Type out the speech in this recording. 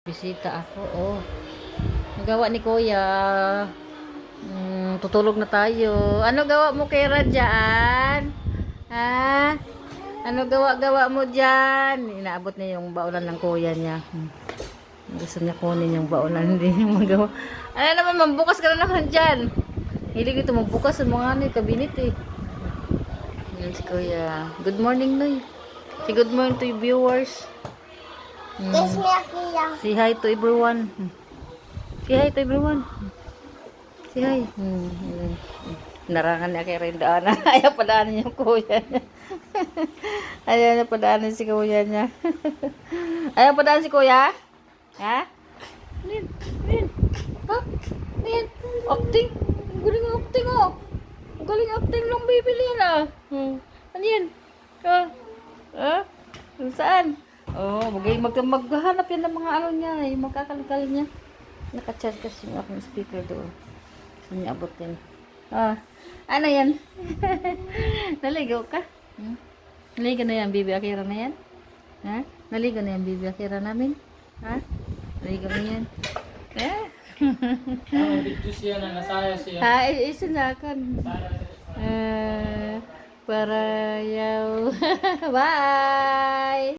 Bisita ako, oh. Nagawa ni Kuya. Tutulog na tayo. Ano gawa mo kay Rajaan? Ha? Ano gawa mo dyan? Inaabot niya yung baonan ng kuya niya. Gusto niya kunin yung baonan. Hindi niya magawa. Ano naman, mambukas ka na naman dyan. Hilig ito magbukas sa mga kabinet eh. Yan si Kuya. Good morning, Noy. Say good morning to your viewers. Kiss me, Akila. Say hi to everyone. Say hi to everyone. Say hi. Narangan niya kay Rendaan. Ayaw padaanin yung kuya niya. Ayaw niya padaanin si kuya niya. Ayaw padaanin si kuya? Ha? Nin? Ha? Nin? Acting? Galing acting oh. Galing acting lang bibili yan ah. Ano yan? Ha? Saan? Oh, maghanap yan ng mga ano niya, yung magkakalkal niya. Naka-charge kasi yung aking speaker doon. Hindi abot yan. Ano yan? Naligo ka? Naligo na yan, Bibi Akira na yan? Ha? Naligo na yan, Bibi Akira namin? Ha? Naligo na yan? Video siya na nasaya siya. Isinakan. Para yaw. Bye!